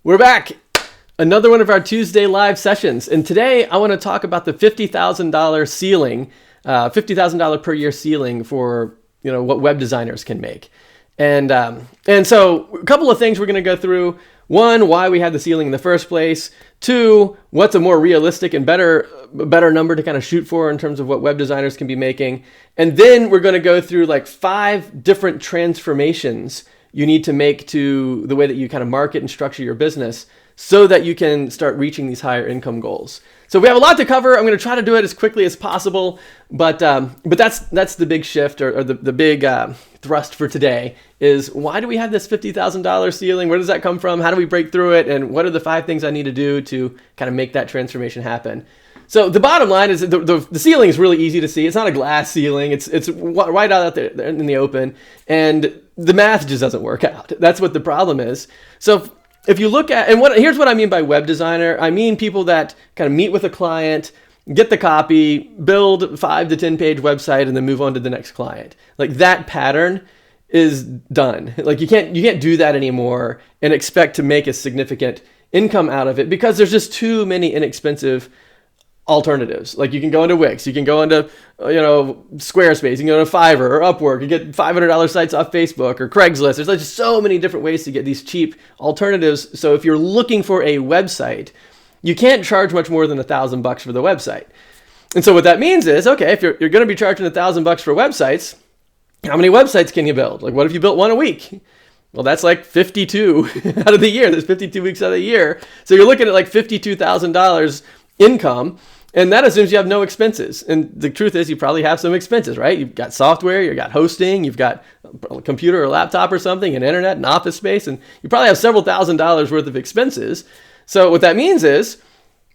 We're back. Another one of our Tuesday live sessions. And today I want to talk about the $50,000 ceiling, $50,000 per year ceiling for, what web designers can make. And so a couple of things we're going to go through. One, why we had the ceiling in the first place. Two, what's a more realistic and better number to kind of shoot for in terms of what web designers can be making. And then we're going to go through like 5 different transformations you need to make to the way that you kind of market and structure your business so that you can start reaching these higher income goals. So we have a lot to cover. I'm going to try to do it as quickly as possible, but that's the big shift or the big thrust for today is why do we have this $50,000 ceiling? Where does that come from? How do we break through it? And what are the 5 things I need to do to kind of make that transformation happen? So the bottom line is that the ceiling is really easy to see. It's not a glass ceiling. It's right out there in the open, and the math just doesn't work out. That's what the problem is. So if you look at, here's what I mean by web designer. I mean people that kind of meet with a client, get the copy, build 5 to 10 page website, and then move on to the next client. Like that pattern is done. Like you can't do that anymore and expect to make a significant income out of it because there's just too many inexpensive alternatives. Like you can go into Wix, you can go into Squarespace, you can go to Fiverr or Upwork, you get $500 sites off Facebook or Craigslist. There's just so many different ways to get these cheap alternatives. So if you're looking for a website, you can't charge much more than $1,000 for the website. And so what that means is, okay, if you're going to be charging $1,000 for websites, how many websites can you build? Like what if you built one a week? Well, that's like 52 out of the year. There's 52 weeks out of the year. So you're looking at like $52,000 income. And that assumes you have no expenses. And the truth is you probably have some expenses, right? You've got software, you've got hosting, you've got a computer or laptop or something, an internet, an office space, and you probably have several $1,000s worth of expenses. So what that means is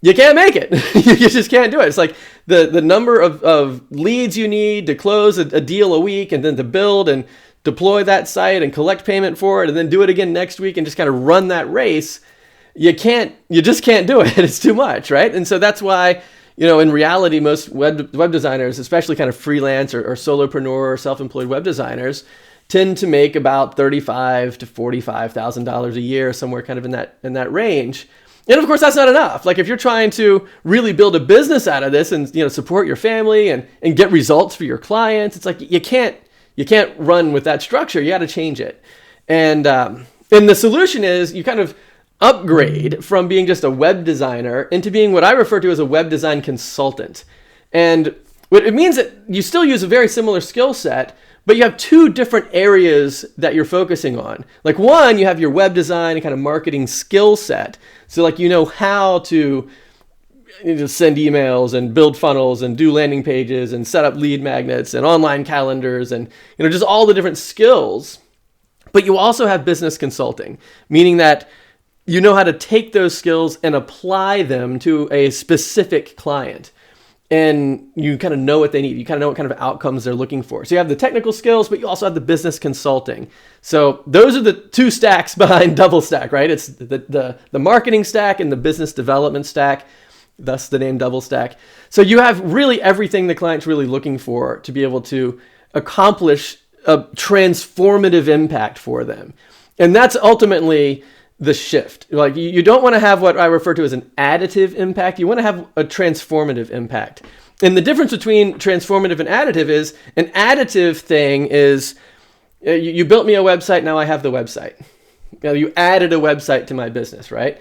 you can't make it. You just can't do it. It's like the number of leads you need to close a deal a week and then to build and deploy that site and collect payment for it and then do it again next week and just kind of run that race. You just can't do it. It's too much, right? And so that's why in reality, most web designers, especially kind of freelance or solopreneur or self-employed web designers, tend to make about $35,000 to $45,000 a year, somewhere kind of in that range. And of course, that's not enough. Like if you're trying to really build a business out of this and support your family and get results for your clients, it's like you can't run with that structure. You got to change it. And the solution is you kind of upgrade from being just a web designer into being what I refer to as a web design consultant. And what it means that you still use a very similar skill set, but you have 2 different areas that you're focusing on. Like one, you have your web design and kind of marketing skill set. So like how to send emails and build funnels and do landing pages and set up lead magnets and online calendars and just all the different skills. But you also have business consulting, meaning that you know how to take those skills and apply them to a specific client. And you kind of know what they need. You kind of know what kind of outcomes they're looking for. So you have the technical skills, but you also have the business consulting. So those are the 2 stacks behind DoubleStack, right? It's the marketing stack and the business development stack, thus the name DoubleStack. So you have really everything the client's really looking for to be able to accomplish a transformative impact for them. And that's ultimately the shift. Like you don't want to have what I refer to as an additive impact. You want to have a transformative impact. And the difference between transformative and additive is an additive thing is you built me a website. Now I have the website. You added a website to my business, right?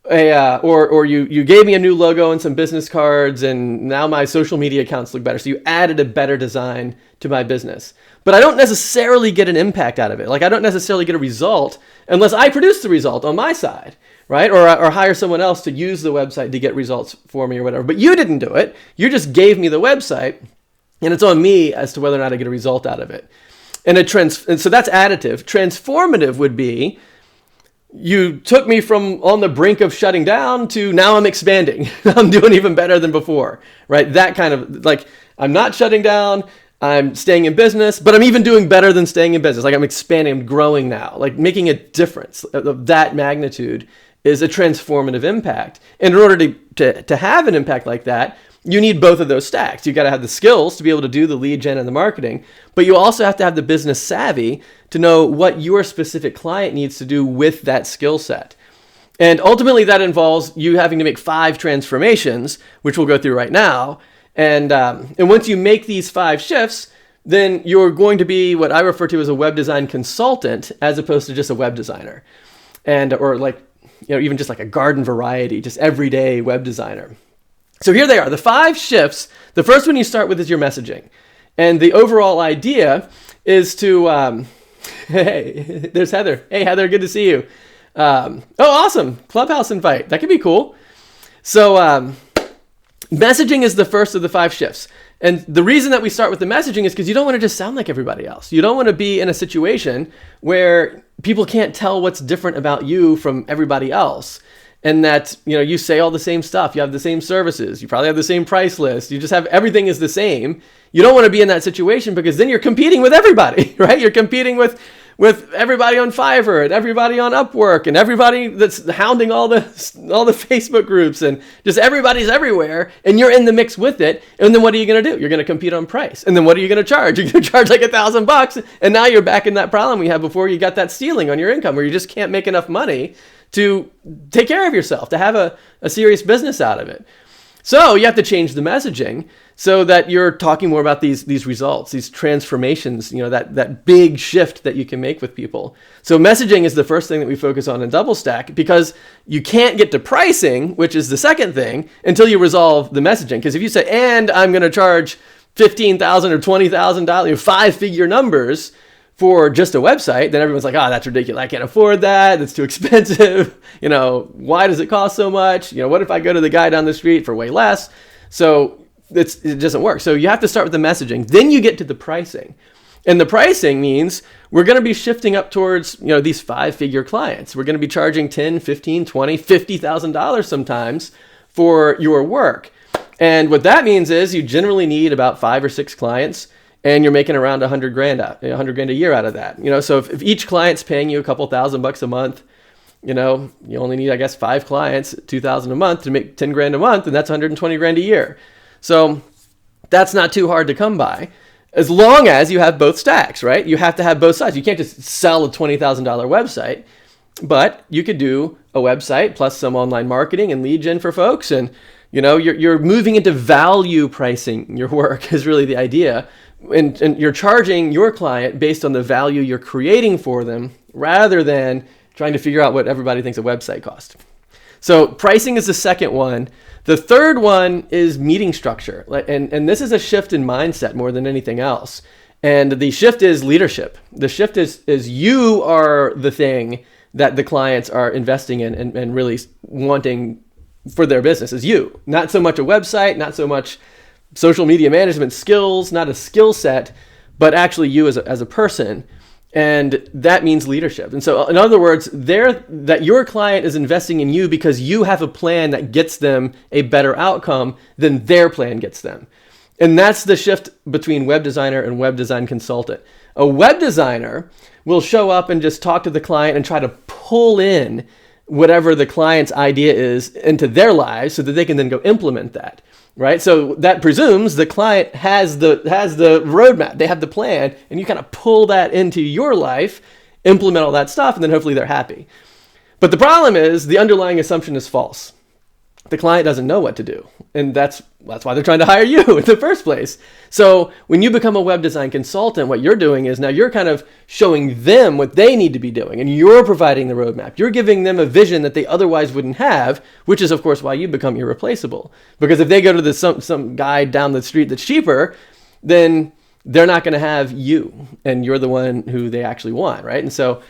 Or you gave me a new logo and some business cards and now my social media accounts look better. So you added a better design to my business. But I don't necessarily get an impact out of it. Like I don't necessarily get a result unless I produce the result on my side, right? Or hire someone else to use the website to get results for me or whatever. But you didn't do it. You just gave me the website and it's on me as to whether or not I get a result out of it. And so that's additive. Transformative would be you took me from on the brink of shutting down to now I'm expanding. I'm doing even better than before, right? That kind of like I'm not shutting down. I'm staying in business, but I'm even doing better than staying in business. Like I'm expanding, I'm growing now. Like making a difference of that magnitude is a transformative impact. And in order to have an impact like that, you need both of those stacks. You got to have the skills to be able to do the lead gen and the marketing, but you also have to have the business savvy to know what your specific client needs to do with that skill set. And ultimately that involves you having to make 5 transformations, which we'll go through right now. And once you make these 5 shifts, then you're going to be what I refer to as a web design consultant as opposed to just a web designer. Or like, even just like a garden variety, just everyday web designer. So here they are, the 5 shifts. The first one you start with is your messaging. And the overall idea is to, hey, there's Heather. Hey, Heather, good to see you. Oh, awesome. Clubhouse invite. That could be cool. So messaging is the first of the 5 shifts. And the reason that we start with the messaging is because you don't want to just sound like everybody else. You don't want to be in a situation where people can't tell what's different about you from everybody else. And that, you say all the same stuff. You have the same services. You probably have the same price list. You just have everything is the same. You don't want to be in that situation because then you're competing with everybody, right? You're competing with everybody on Fiverr and everybody on Upwork and everybody that's hounding all the Facebook groups, and just everybody's everywhere, and you're in the mix with it. And then what are you going to do? You're going to compete on price. And then what are you going to charge? You're going to charge like $1,000, and now you're back in that problem we had before. You got that ceiling on your income where you just can't make enough money to take care of yourself, to have a serious business out of it. So you have to change the messaging so that you're talking more about these results, these transformations, that big shift that you can make with people. So messaging is the first thing that we focus on in DoubleStack, because you can't get to pricing, which is the second thing, until you resolve the messaging. Because if you say, and I'm going to charge $15,000 or $20,000, 5-figure numbers for just a website, then everyone's like, that's ridiculous. I can't afford that. It's too expensive. Why does it cost so much? What if I go to the guy down the street for way less? So it doesn't work. So you have to start with the messaging. Then you get to the pricing. And the pricing means we're going to be shifting up towards, these 5-figure clients. We're going to be charging $10, $15, $20, $50,000 sometimes for your work. And what that means is you generally need about 5 or 6 clients, and you're making around $100,000 a year out of that. So if each client's paying you a couple $1,000 a month, you only need, I guess, 5 clients, $2,000 a month to make $10,000 a month, and that's $120,000 a year. So that's not too hard to come by, as long as you have both stacks, right? You have to have both sides. You can't just sell a $20,000 website, but you could do a website plus some online marketing and lead gen for folks, and you're moving into value pricing your work is really the idea. And you're charging your client based on the value you're creating for them, rather than trying to figure out what everybody thinks a website costs. So pricing is the second one. The third one is meeting structure. And this is a shift in mindset more than anything else. And the shift is leadership. The shift is you are the thing that the clients are investing in and really wanting for their business, is you. Not so much a website, not so much social media management skills, not a skill set, but actually you as a person. And that means leadership. And so in other words, that your client is investing in you because you have a plan that gets them a better outcome than their plan gets them. And that's the shift between web designer and web design consultant. A web designer will show up and just talk to the client and try to pull in whatever the client's idea is into their lives so that they can then go implement that. Right? So that presumes the client has the roadmap, they have the plan, and you kind of pull that into your life, implement all that stuff, and then hopefully they're happy. But the problem is the underlying assumption is false. The client doesn't know what to do. And that's why they're trying to hire you in the first place. So when you become a web design consultant, what you're doing is now you're kind of showing them what they need to be doing, and you're providing the roadmap. You're giving them a vision that they otherwise wouldn't have, which is of course why you become irreplaceable. Because if they go to some guy down the street that's cheaper, then they're not going to have you, and you're the one who they actually want, right? And so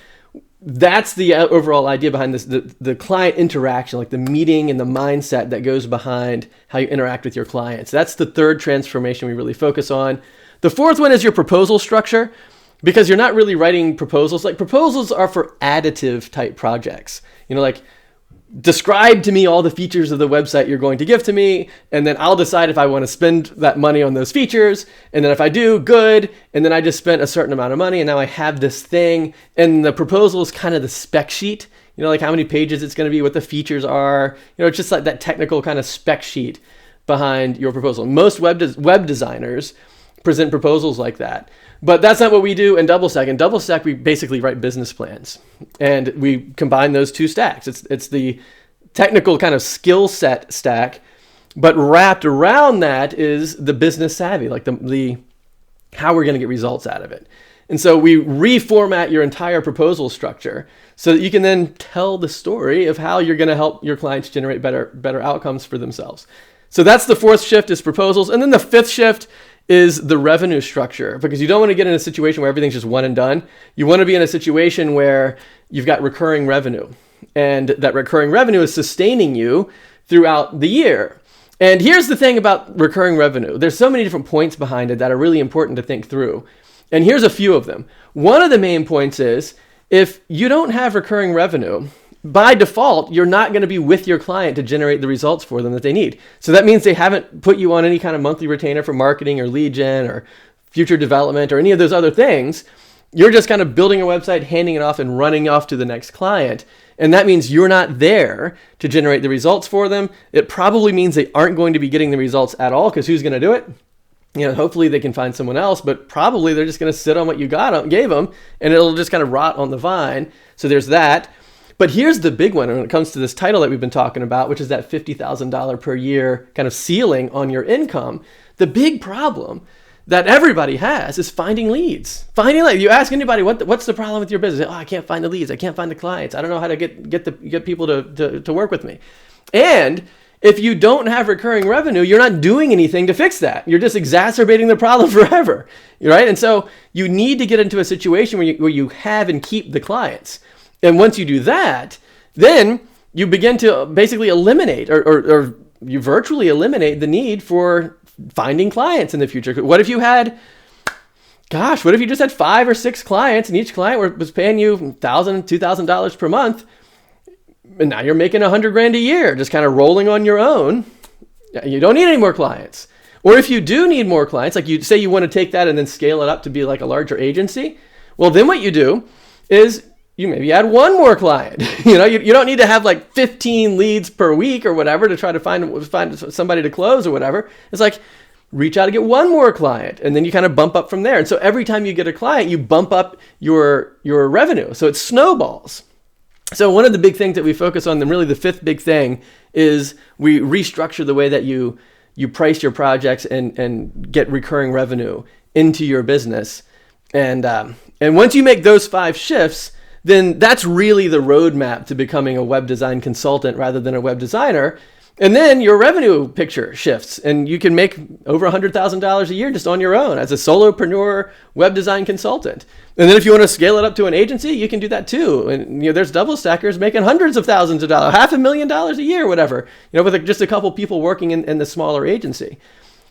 that's the overall idea behind this, the client interaction, like the meeting and the mindset that goes behind how you interact with your clients. That's the third transformation we really focus on. The fourth one is your proposal structure, because you're not really writing proposals. Like proposals are for additive type projects. Like describe to me all the features of the website you're going to give to me, and then I'll decide if I want to spend that money on those features. And then if I do, good. And then I just spent a certain amount of money, and now I have this thing. And the proposal is kind of the spec sheet, like how many pages it's going to be, what the features are. It's just like that technical kind of spec sheet behind your proposal. Most web designers present proposals like that. But that's not what we do in DoubleStack. In DoubleStack, we basically write business plans, and we combine those two stacks. It's the technical kind of skill set stack, but wrapped around that is the business savvy, like the how we're going to get results out of it. And so we reformat your entire proposal structure so that you can then tell the story of how you're going to help your clients generate better outcomes for themselves. So that's the fourth shift, is proposals. And then the fifth shift is the revenue structure, because you don't want to get in a situation where everything's just one and done. You want to be in a situation where you've got recurring revenue, and that recurring revenue is sustaining you throughout the year. And here's the thing about recurring revenue. There's so many different points behind it that are really important to think through. And here's a few of them. One of the main points is, if you don't have recurring revenue, by default, you're not going to be with your client to generate the results for them that they need. So that means they haven't put you on any kind of monthly retainer for marketing or lead gen or future development or any of those other things. You're just kind of building a website, handing it off, and running off to the next client. And that means you're not there to generate the results for them. It probably means they aren't going to be getting the results at all, because who's going to do it? Hopefully they can find someone else, but probably they're just going to sit on what you gave them, and it'll just kind of rot on the vine. So there's that. But here's the big one when it comes to this title that we've been talking about, which is that $50,000 per year kind of ceiling on your income. The big problem that everybody has is finding leads. You ask anybody, what's the problem with your business? Oh, I can't find the leads. I can't find the clients. I don't know how to get people to work with me. And if you don't have recurring revenue, you're not doing anything to fix that. You're just exacerbating the problem forever, right? And so you need to get into a situation where you have and keep the clients. And once you do that, then you begin to basically eliminate or you virtually eliminate the need for finding clients in the future. What if you just had 5 or 6 clients, and each client was paying you $1,000, $2,000 per month, and now you're making $100,000 a year, just kind of rolling on your own. You don't need any more clients. Or if you do need more clients, like you say you want to take that and then scale it up to be like a larger agency, well, then what you do is you maybe add one more client. You don't need to have like 15 leads per week or whatever to try to find somebody to close or whatever. It's like, reach out to get one more client, and then you kind of bump up from there. And so every time you get a client, you bump up your revenue. So it snowballs. So one of the big things that we focus on, and really the fifth big thing, is we restructure the way that you price your projects and get recurring revenue into your business. And once you make those 5 shifts, then that's really the roadmap to becoming a web design consultant rather than a web designer. And then your revenue picture shifts, and you can make over $100,000 a year just on your own as a solopreneur web design consultant. And then if you want to scale it up to an agency, you can do that too. And there's double stackers making hundreds of thousands of dollars, $500,000 a year, whatever, with just a couple people working in the smaller agency.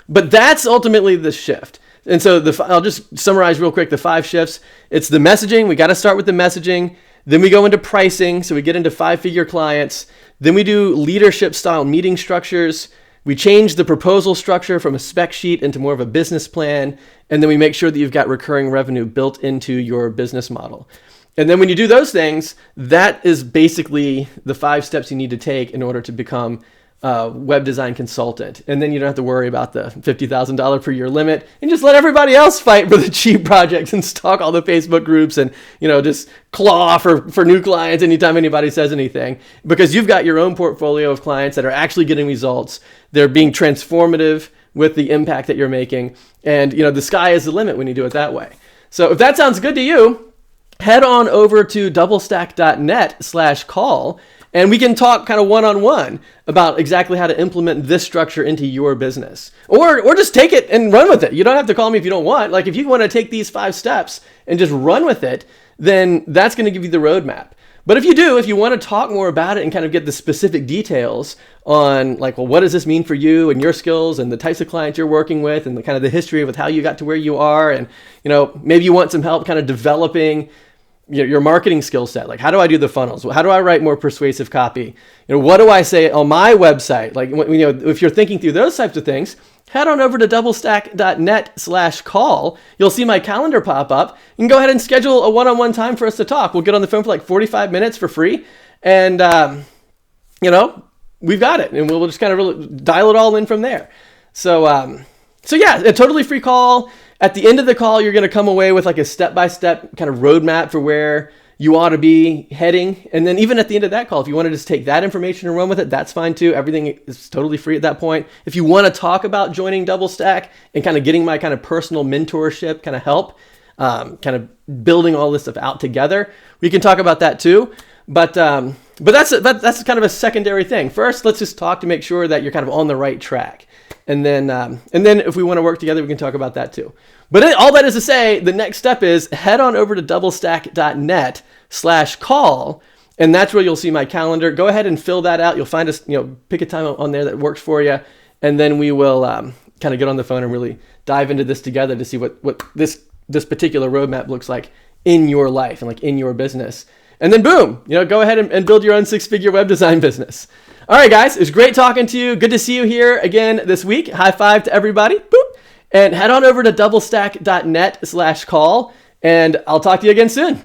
But that's ultimately the shift. And so I'll just summarize real quick the 5 shifts. It's the messaging. We got to start with the messaging. Then we go into pricing. So we get into 5-figure clients. Then we do leadership style meeting structures. We change the proposal structure from a spec sheet into more of a business plan. And then we make sure that you've got recurring revenue built into your business model. And then when you do those things, that is basically the 5 steps you need to take in order to become web design consultant. And then you don't have to worry about the $50,000 per year limit, and just let everybody else fight for the cheap projects and stalk all the Facebook groups and, just claw for new clients anytime anybody says anything, because you've got your own portfolio of clients that are actually getting results. They're being transformative with the impact that you're making. And, the sky is the limit when you do it that way. So if that sounds good to you, head on over to doublestack.net/call. And we can talk kind of one-on-one about exactly how to implement this structure into your business. Or just take it and run with it. You don't have to call me if you don't want. Like, if you want to take these 5 steps and just run with it, then that's going to give you the roadmap. But if you want to talk more about it and kind of get the specific details on, like, well, what does this mean for you and your skills and the types of clients you're working with and the kind of the history of how you got to where you are, and, maybe you want some help kind of developing your marketing skill set. Like, how do I do the funnels? How do I write more persuasive copy? What do I say on my website? Like, if you're thinking through those types of things, head on over to doublestack.net/call. You'll see my calendar pop up. You can go ahead and schedule a one-on-one time for us to talk. We'll get on the phone for like 45 minutes for free. And, we've got it. And we'll just kind of really dial it all in from there. So yeah, a totally free call. At the end of the call, you're going to come away with like a step-by-step kind of roadmap for where you ought to be heading. And then even at the end of that call, if you want to just take that information and run with it, that's fine too. Everything is totally free at that point. If you want to talk about joining DoubleStack and kind of getting my kind of personal mentorship kind of help, kind of building all this stuff out together, we can talk about that too. But that's kind of a secondary thing. First, let's just talk to make sure that you're kind of on the right track. And then if we want to work together, we can talk about that too. But all that is to say, the next step is head on over to doublestack.net/call, and that's where you'll see my calendar. Go ahead and fill that out. You'll find us, pick a time on there that works for you, and then we will kind of get on the phone and really dive into this together to see what this particular roadmap looks like in your life and like in your business. And then boom, go ahead and build your own 6-figure web design business. All right, guys, it was great talking to you. Good to see you here again this week. High five to everybody. Boop. And head on over to doublestack.net/call, and I'll talk to you again soon.